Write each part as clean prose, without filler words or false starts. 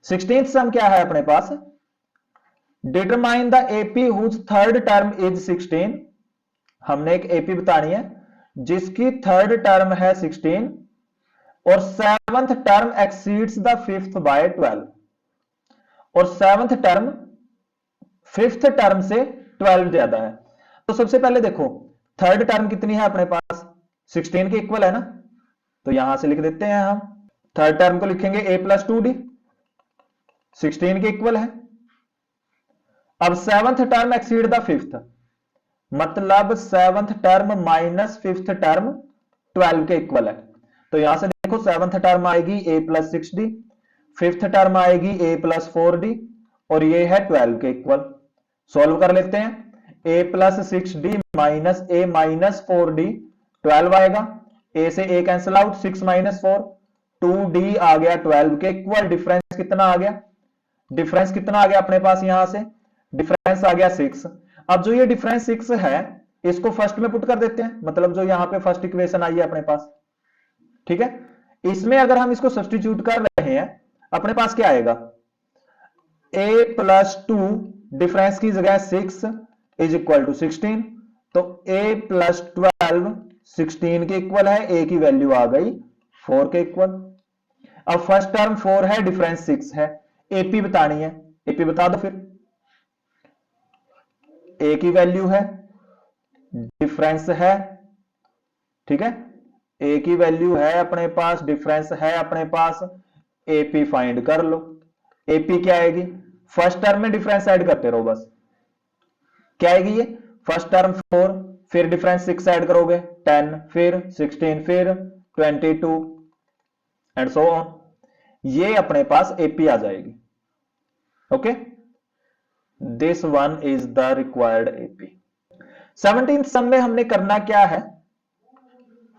16th सम क्या है अपने पास, determine the AP whose third term is 16। हमने एक एपी बतानी है जिसकी थर्ड टर्म है 16 और seventh term exceeds the fifth by 12, और सेवंथ टर्म फिफ्थ टर्म से 12 ज्यादा है। तो सबसे पहले देखो थर्ड टर्म कितनी है अपने पास, 16 के इक्वल है ना, तो यहां से लिख देते हैं हम थर्ड टर्म को लिखेंगे a प्लस 2d, 16 के इक्वल है। अब seventh term exceed the fifth, मतलब seventh term minus fifth term 12 के इक्वल है। तो यहां से देखो सेवंथ टर्म आएगी a plus 6d, fifth term आएगी a प्लस 4d, और ये है 12 के इक्वल। सॉल्व कर लेते हैं, a plus 6d minus a minus 4d 12 आएगा, a से a cancel out, 6 minus 4 2d आ गया 12 के इक्वल। डिफरेंस कितना आ गया, डिफरेंस कितना आ गया अपने पास, यहां से डिफरेंस आ गया 6। अब जो ये डिफरेंस 6 है इसको फर्स्ट में पुट कर देते हैं, मतलब जो यहां पे फर्स्ट इक्वेशन आई है अपने पास, ठीक है। इसमें अगर हम इसको सब्स्टिट्यूट कर रहे हैं अपने पास क्या आएगा, a प्लस 2 डिफरेंस की जगह 6 इज इक्वल टू 16, तो a प्लस 12 16 के इक्वल है, a की वैल्यू आ गई 4 के इक्वल। अब फर्स्ट टर्म 4 है, डिफरेंस 6 है, एपी बतानी है, एपी बता दो फिर। a की वैल्यू है, डिफरेंस है, ठीक है, a की वैल्यू है अपने पास, डिफरेंस है अपने पास, एपी फाइंड कर लो। एपी क्या आएगी, फर्स्ट टर्म में डिफरेंस ऐड करते रहो बस, क्या आएगी ये, फर्स्ट टर्म 4 फिर डिफरेंस 6 ऐड करोगे 10 फिर 16 फिर 22 एंड सो ऑन, ये अपने पास एपी आ जाएगी। Okay, this one is the required AP. 17th सम में हमने करना क्या है,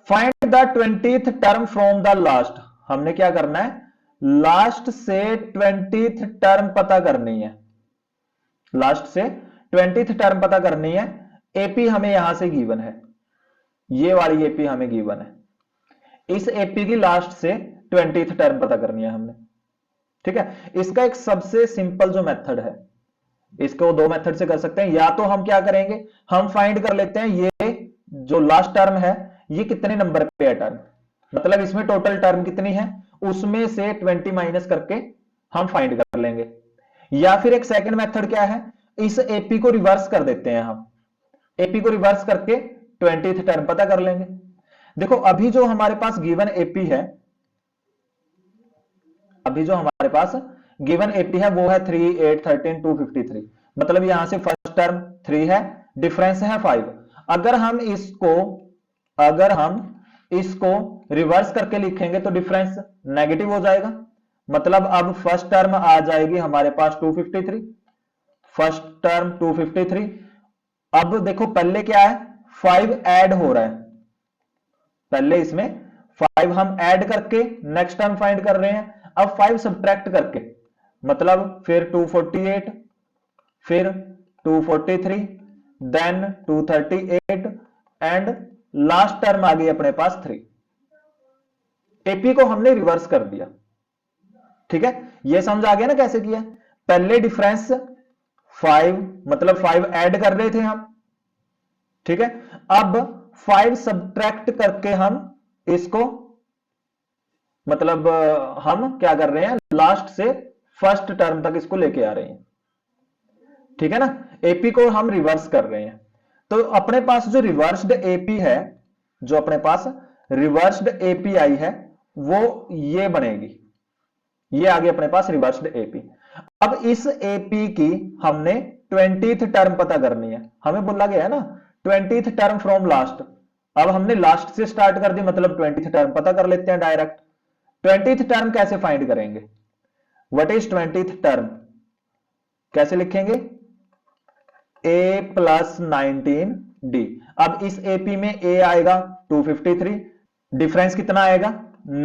find the 20th term from the last. हमने क्या करना है, लास्ट से 20th टर्म पता करनी है, लास्ट से 20th टर्म पता करनी है। एपी हमें यहां से गिवन है, ये वाली एपी हमें गिवन है, इस एपी की लास्ट से 20th टर्म पता करनी है हमने, ठीक है। इसका एक सबसे सिंपल जो मेथड है, इसको दो मेथड से कर सकते हैं, या तो हम क्या करेंगे, हम फाइंड कर लेते हैं ये जो लास्ट टर्म है ये कितने नंबर पे है टर्म, मतलब इसमें टोटल टर्म कितनी है उसमें से 20 माइनस करके हम फाइंड कर लेंगे। या फिर एक सेकंड मेथड क्या है, इस एपी को रिवर्स कर देते हैं हम, एपी को रिवर्स करके 20th टर्म पता कर लेंगे। देखो अभी जो हमारे पास गिवन एपी है, अभी जो हमारे पास गिवन एपी है वो है 3 8 13 253, मतलब यहां से फर्स्ट टर्म 3 है, डिफरेंस है 5। अगर हम इसको रिवर्स करके लिखेंगे तो डिफरेंस नेगेटिव हो जाएगा, मतलब अब फर्स्ट टर्म आ जाएगी हमारे पास 253, फर्स्ट टर्म 253। अब देखो पहले क्या है, 5 ऐड हो रहा है, पहले इसमें 5 हम ऐड करके नेक्स्ट टर्म फाइंड कर रहे हैं, अब 5 सब्ट्रैक्ट करके, मतलब फिर 248 फिर 243 देन 238 एंड लास्ट टर्म आ गई अपने पास 3। एपी को हमने रिवर्स कर दिया, ठीक है। यह समझ आ गया ना कैसे किया, पहले डिफरेंस 5 मतलब 5 ऐड कर रहे थे हम, ठीक है, अब 5 सब्ट्रैक्ट करके हम इसको, मतलब हम क्या कर रहे हैं, लास्ट से फर्स्ट टर्म तक इसको लेके आ रहे हैं, ठीक है ना। एपी को हम रिवर्स कर रहे हैं, तो अपने पास जो रिवर्स्ड एपी है, जो अपने पास रिवर्स्ड एपी आई है वो ये बनेगी, ये आ गई अपने पास रिवर्स्ड एपी। अब इस एपी की हमने 20th टर्म पता करनी है, हमें बोला गया है ना 20th टर्म फ्रॉम लास्ट, अब हमने लास्ट से स्टार्ट कर दी, मतलब 20th टर्म पता कर लेते हैं डायरेक्ट। 20th टर्म कैसे फाइंड करेंगे, व्हाट इज 20th टर्म, कैसे लिखेंगे, a प्लस 19d। अब इस एपी में a आएगा 253, डिफरेंस कितना आएगा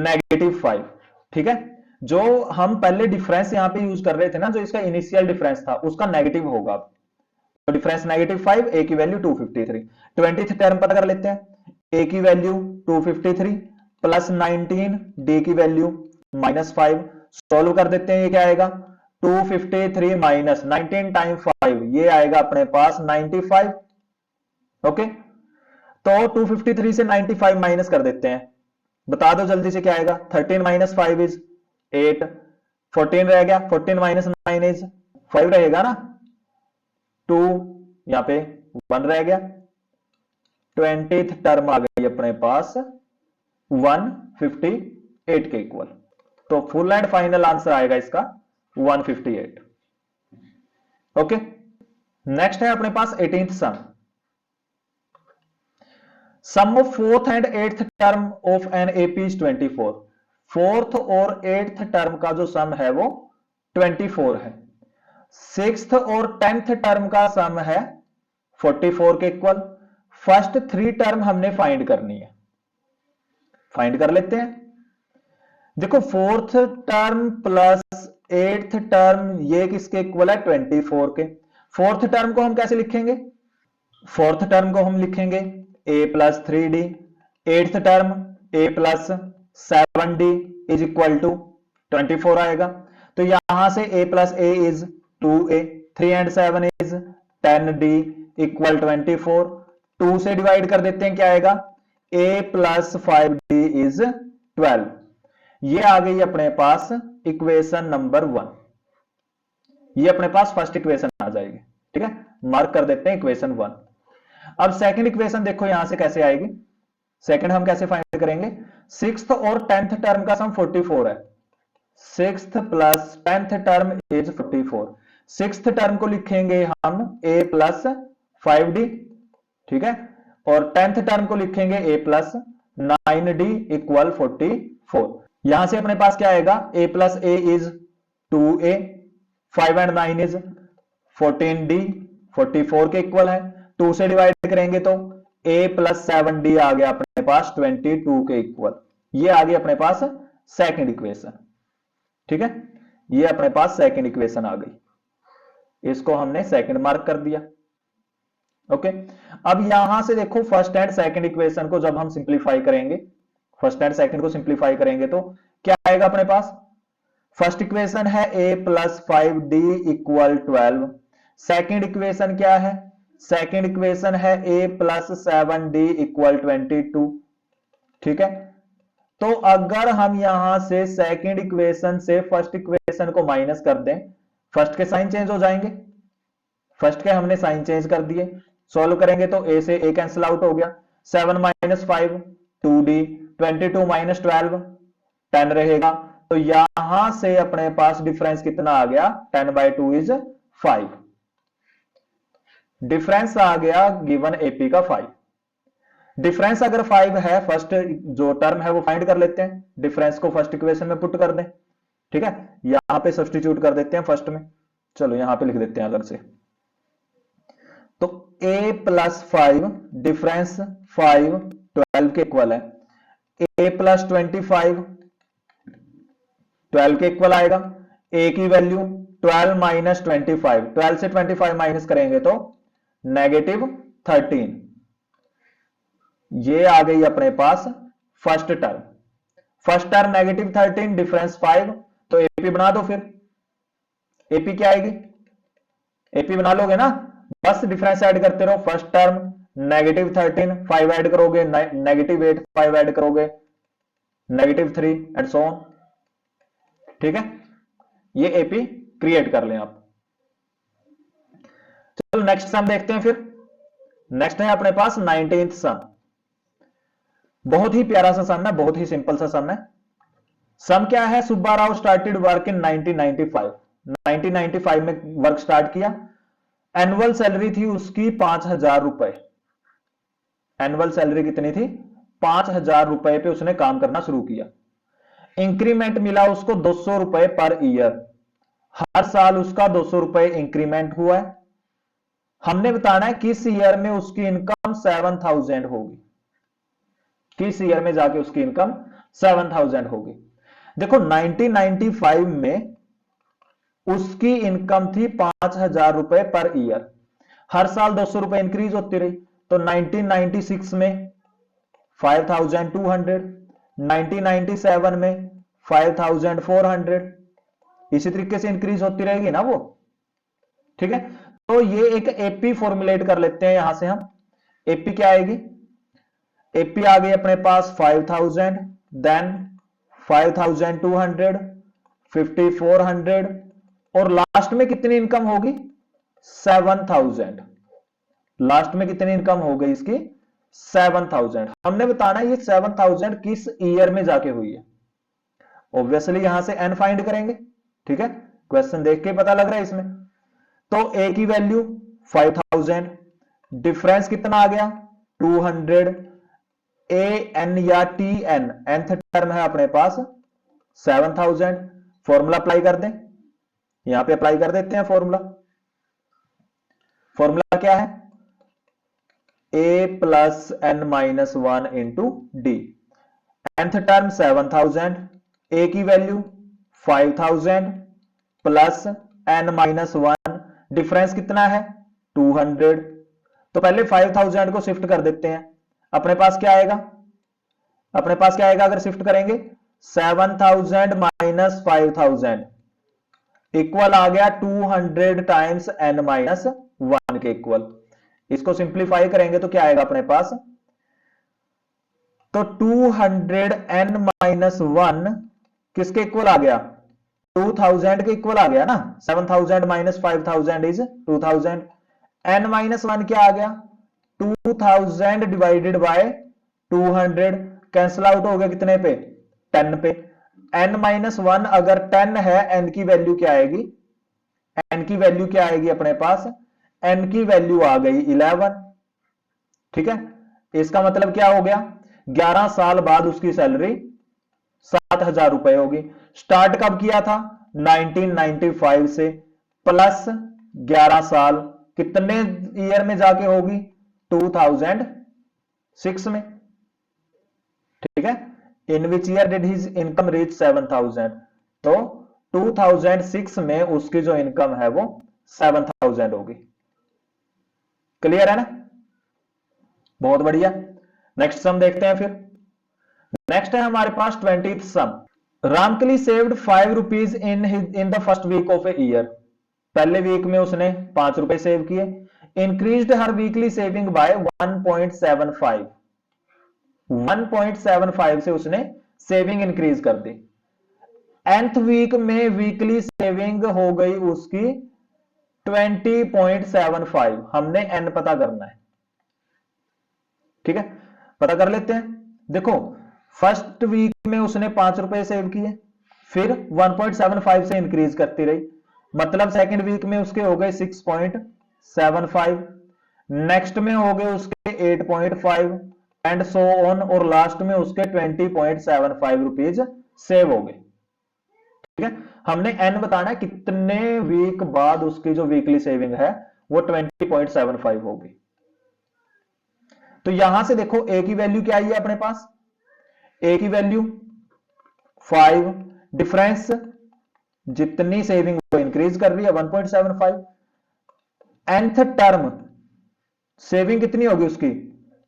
-5, ठीक है। जो हम पहले डिफरेंस यहां पे यूज कर रहे थे ना, जो इसका इनिशियल डिफरेंस था उसका नेगेटिव होगा। तो डिफरेंस -5, ए की वैल्यू 253। 20th टर्म पता कर लेते हैं, ए की वैल्यू 253 प्लस 19, डी की वैल्यू -5। सॉल्व कर देते हैं, ये क्या आएगा 253 माइनस 19 टाइम 5, ये आएगा अपने पास 95। ओके, तो 253 से 95 माइनस कर देते हैं, बता दो जल्दी से क्या आएगा। 13 माइनस 5 इज 8, 14 रह गया, 14 माइनस 9 इज 5 रहेगा ना, 2 यहां पे 1 रह गया। 20th टर्म आ गई अपने पास 158 के इक्वल। तो फुल एंड फाइनल आंसर आएगा इसका 158। ओके, नेक्स्ट है अपने पास 18th sum of 4th and 8th term of an AP is 24। 4th और 8th टर्म का जो सम है वो 24 है। 6th और 10th टर्म का सम है 44 के इक्वल। फर्स्ट 3 टर्म हमने फाइंड करनी है, फाइंड कर लेते हैं। देखो 4th term plus 8th term ये किसके इक्वल है 24 के। 4th टर्म को हम कैसे लिखेंगे, 4th टर्म को हम लिखेंगे a plus 3d। 8th term a plus 7d is equal to 24 आएगा। तो यहां से a plus a is 2a, 3 and 7 is 10d equal 24। 2 से डिवाइड कर देते हैं, क्या आएगा a प्लस 5d इज 12। ये आ गई अपने पास इक्वेशन नंबर 1। ये अपने पास फर्स्ट इक्वेशन आ जाएगी, ठीक है, मार्क कर देते हैं इक्वेशन 1। अब सेकंड इक्वेशन देखो यहां से कैसे आएगी। सेकंड हम कैसे फाइंड करेंगे, 6th और 10th टर्म का सम 44 है। 6th plus 10th term is 44। 6th term को लिखेंगे हम a प्लस 5d, ठीक है, और 10th टर्म को लिखेंगे a प्लस 9d इक्वल 44। यहां से अपने पास क्या आएगा, a plus a is 2a, 5 and 9 is 14d, 44 के इक्वल है। 2 से डिवाइड करेंगे तो a प्लस 7d आ गया अपने पास 22 के इक्वल। ये आ गई अपने पास सेकंड इक्वेशन, ठीक है, ये अपने पास सेकंड इक्वेशन आ गई, इसको हमने सेकंड मार्क कर दिया। ओके, अब यहां से देखो फर्स्ट एंड सेकंड इक्वेशन को जब हम सिंप्लीफाई करेंगे, फर्स्ट एंड सेकंड को सिंप्लीफाई करेंगे तो क्या आएगा अपने पास। फर्स्ट इक्वेशन है a plus 5d equal 12। Second equation क्या है, सेकेंड इक्वेशन है a प्लस 7d इक्वल 22, ठीक है। तो अगर हम यहां से सेकेंड इक्वेशन से फर्स्ट इक्वेशन को माइनस कर दें, फर्स्ट के साइन चेंज हो जाएंगे, फर्स्ट के हमने साइन चेंज कर दिए। सॉल्व करेंगे तो a से a कैंसिल आउट हो गया, 7 माइनस 5 2d, 22 माइनस 12 10 रहेगा। तो यहां से अपने पास डिफरेंस कितना आ गया, 10/2 इज 5। डिफरेंस आ गया गिवन एपी का 5। डिफरेंस अगर 5 है, फर्स्ट जो टर्म है वो फाइंड कर लेते हैं, डिफरेंस को फर्स्ट इक्वेशन में पुट कर दें, ठीक है। यहां पे सब्स्टिट्यूट कर देते हैं फर्स्ट में, चलो यहां पे लिख देते हैं अलग से। तो a प्लस 5 डिफरेंस 5 12 के इक्वल है, a प्लस 25 12 के इक्वल आएगा। a की वैल्यू 12 माइनस 25, 12 से 25 माइनस करेंगे तो -13। ये आ गई अपने पास first term. First term -13 difference 5, तो एपी बना दो फिर। एपी क्या आएगी, एपी बना लोगे ना, बस डिफरेंस ऐड करते रहो। फर्स्ट टर्म -13, 5 ऐड करोगे -8, 5 ऐड करोगे -3 एंड सो ऑन, ठीक है। ये एपी क्रिएट कर लें आप। चलो नेक्स्ट सम देखते हैं फिर। नेक्स्ट है अपने पास 19th सम। बहुत ही प्यारा सा सम है, बहुत ही सिंपल सा सम है। सम क्या है, Subba Rao started work in 1995। 1995 में वर्क स्टार्ट किया। एनुअल सैलरी थी उसकी 5,000 रुपए। एनुअल सैलरी कितनी थी, 5,000 रुपए पे उसने काम करना शुरू किया। इंक्रीमेंट मिला उसको 200 रुपए पर ईयर, हर साल उसका 200 रुपए इंक्रीमेंट हुआ है। हमने बताना है किस ईयर में उसकी इनकम 7,000 होगी, किस ईयर में जाके उसकी इनकम 7,000 होगी। देखो 1995 में उसकी इनकम थी 5,000 रुपए पर ईयर, हर साल 200 रुपए इंक्रीज होती रही। तो 1996 में 5,200, 1997 में 5,400, इसी तरीके से इंक्रीज होती रहेगी ना वो। ठीक है, तो ये एक एपी फॉर्मुलेट कर लेते हैं यहां से हम। एपी क्या आएगी? एपी आ गई अपने पास 5,000, देन 5,200, 5,400 और लास्ट में कितनी इनकम होगी? 7,000। लास्ट में कितनी इनकम हो गई इसकी? 7,000। हमने बताना ये 7,000 किस ईयर में जाके हुई है। ऑब्वियसली यहां से एन फाइंड करेंगे। ठीक है, क्वेश्चन देख के पता लग रहा है इसमें। तो ए की वैल्यू 5,000, डिफरेंस कितना आ गया? 200, ए एन या टी एन, एनथ टर्म है अपने पास 7,000। फॉर्मूला अप्लाई कर दें, यहां पे अप्लाई कर देते हैं फॉर्मूला। फॉर्मूला क्या है? a plus n minus one into d. nth term 7,000, a की value 5,000 plus n minus one, difference कितना है? 200। तो पहले 5,000 को शिफ्ट कर देते हैं, अपने पास क्या आएगा? अपने पास क्या आएगा अगर शिफ्ट करेंगे? 7,000 माइनस 5,000 इक्वल आ गया 200 टाइम्स n माइनस वन के इक्वल। इसको सिंप्लीफाई करेंगे तो क्या आएगा अपने पास? तो 200 n माइनस वन किसके इक्वल आ गया? 2,000 के इक्वल आ गया ना। 7,000 minus 5,000 is 2,000। n minus one क्या आ गया? 2,000 डिवाइडेड बाय 200, कैंसिल आउट हो गया कितने पे? 10 पे। n माइनस वन अगर 10 है, n की वैल्यू क्या आएगी? n की वैल्यू क्या आएगी अपने पास? n की वैल्यू आ गई 11। ठीक है, इसका मतलब क्या हो गया? 11 साल बाद उसकी सैलरी 7,000 रुपए होगी। स्टार्ट कब किया था? 1995 से, प्लस 11 साल कितने ईयर में जाके होगी? 2006 में। ठीक है, in which year did his income reach 7,000? तो 2006 में उसकी जो इनकम है वो 7,000 होगी। क्लियर है ना? बहुत बढ़िया। नेक्स्ट सम देखते हैं फिर। नेक्स्ट है हमारे पास 20th sum. Ramkali saved 5 rupees in the first week of a year. पहले वीक में उसने 5 रुपए सेव किए। इंक्रीज्ड हर वीकली सेविंग बाय 1.75। 1.75 से उसने सेविंग इंक्रीज कर दी। nth वीक में वीकली सेविंग हो गई उसकी 20.75। हमने n पता करना है। ठीक है, पता कर लेते हैं। देखो फर्स्ट वीक में उसने 5 रुपए सेव किए, फिर 1.75 से इंक्रीज करती रही, मतलब सेकंड वीक में उसके हो गए 6.75, नेक्स्ट में हो गए उसके 8.5 एंड सो ऑन, और लास्ट में उसके 20.75 रुपीज सेव हो गए। ठीक है, हमने n बताना है कितने वीक बाद उसकी जो वीकली सेविंग है वो 20.75 होगी। तो यहां से देखो a की वैल्यू क्या आई है अपने पास? a की वैल्यू 5, डिफरेंस जितनी सेविंग वो इंक्रीज कर रही है 1.75, nth टर्म सेविंग कितनी होगी उसकी?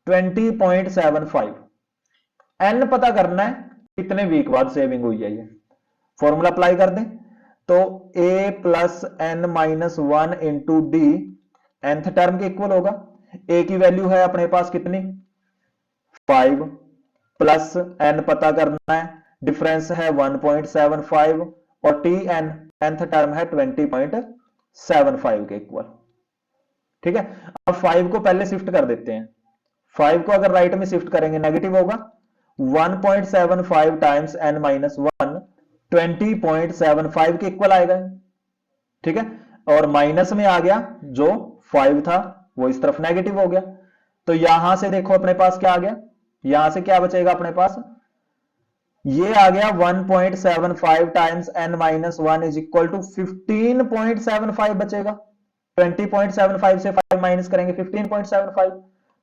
20.75। n पता करना है कितने वीक बाद सेविंग हुई है। ये फॉर्मूला अप्लाई कर दें तो a plus n minus one into d nth term के इक्वल होगा। a की वैल्यू है अपने पास कितनी? 5 प्लस n पता करना है, डिफरेंस है 1.75 और टी एन nth टर्म है 20.75 के इक्वल। ठीक है, अब 5 को पहले शिफ्ट कर देते हैं। 5 को अगर राइट में शिफ्ट करेंगे नेगेटिव होगा। 1.75 टाइम्स n माइनस वन 20.75 के इक्वल आएगा। ठीक है, और माइनस में आ गया जो 5 था वो इस तरफ नेगेटिव हो गया। तो यहां से देखो अपने पास क्या आ गया? यहां से क्या बचेगा अपने पास? ये आ गया 1.75 times n minus one is equal to 15.75 बचेगा। 20.75 से 5 माइनस करेंगे 15.75,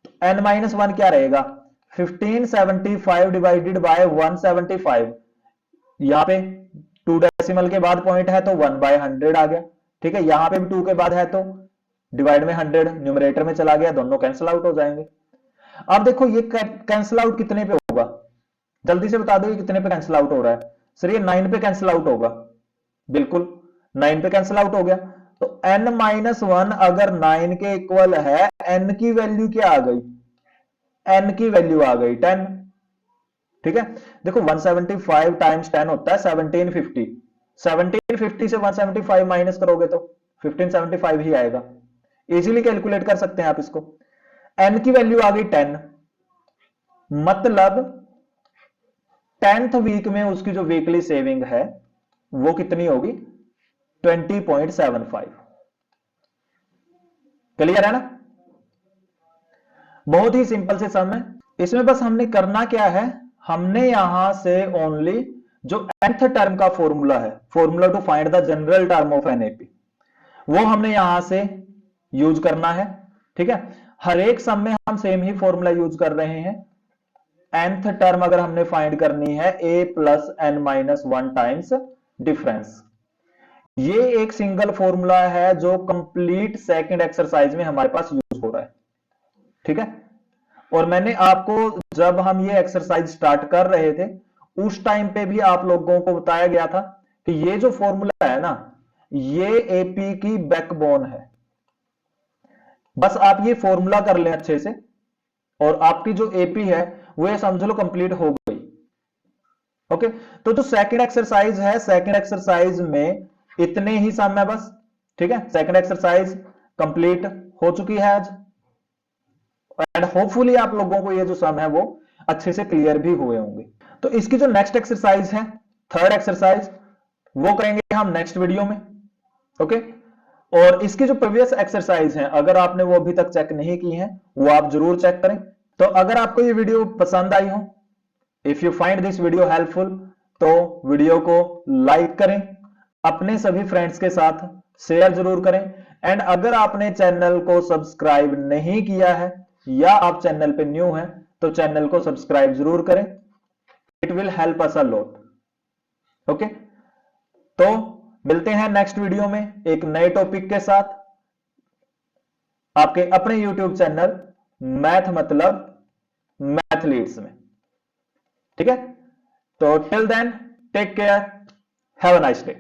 तो n माइनस वन क्या रहेगा? 1575 डिवाइडेड बाय 175, यहां पे 2 डेसिमल के बाद पॉइंट है तो 1/100 आ गया। ठीक है, यहां पे भी 2 के बाद है तो डिवाइड में 100 न्यूमरेटर में चला गया, दोनों कैंसिल आउट हो जाएंगे। अब देखो ये कैंसिल आउट कितने पे होगा, जल्दी से बता दो ये कितने पे कैंसिल आउट हो रहा है। सर ये 9 पे कैंसिल आउट होगा, बिल्कुल 9 पे कैंसिल आउट हो गया। तो n-1 अगर 9 के इक्वल है, n की वैल्यू क्या आ गई, n की वैल्यू आ गई 10। ठीक है, देखो 175 टाइम्स 10 होता है 1750, 1750 से 175 माइनस करोगे तो 1575 ही आएगा। इजीली कैलकुलेट कर सकते हैं आप इसको। n की वैल्यू आ गई 10, मतलब 10th वीक में उसकी जो वीकली सेविंग है वो कितनी होगी, 20.75। क्लियर है ना, बहुत ही सिंपल से सम है। इसमें बस हमने करना क्या है, हमने यहां से ओनली जो nth टर्म का फॉर्मूला है, formula to find the general term of an AP, वो हमने यहां से यूज करना है। ठीक है, हर एक सम में हम सेम ही फॉर्मूला यूज कर रहे हैं। nth टर्म अगर हमने फाइंड करनी है a plus n-1 times difference, ये एक सिंगल फॉर्मूला है जो कंप्लीट सेकंड एक्सरसाइज में हमारे पास यूज हो रहा है। ठीक है, और मैंने आपको जब हम ये एक्सरसाइज स्टार्ट कर रहे थे उस टाइम पे भी आप लोगों को बताया गया था कि ये जो फॉर्मूला है ना, ये एपी की बैकबोन है। बस आप ये फॉर्मूला कर लें अच्छे से और आपकी जो एपी है वो ये समझ लो कंप्लीट हो गई। ओके, तो जो सेकंड एक्सरसाइज है, सेकंड एक्सरसाइज में इतने ही सम है बस। ठीक है, सेकंड एक्सरसाइज कंप्लीट हो चुकी है आज, एंड होपफुली आप लोगों को ये जो सम है वो अच्छे से क्लियर भी हुए होंगे। तो इसकी जो नेक्स्ट एक्सरसाइज है, थर्ड एक्सरसाइज, वो करेंगे हम नेक्स्ट वीडियो में। ओके, और इसकी जो प्रीवियस एक्सरसाइज है अगर आपने वो अभी तक चेक नहीं की है वो आप जरूर चेक करें। तो अगर आपको ये वीडियो पसंद आई हो, if you find this video helpful, तो वीडियो को लाइक करें, अपने सभी फ्रेंड्स के साथ शेयर जरूर करें, एंड अगर आपने चैनल को सब्सक्राइब नहीं किया है या आप चैनल पे न्यू हैं तो चैनल को सब्सक्राइब जरूर करें, it will help us a lot. Okay, तो मिलते हैं नेक्स्ट वीडियो में एक नए टॉपिक के साथ आपके अपने यूट्यूब चैनल मैथ मतलब मैथलीट्स में। ठीक है, तो till then take care, have a nice day.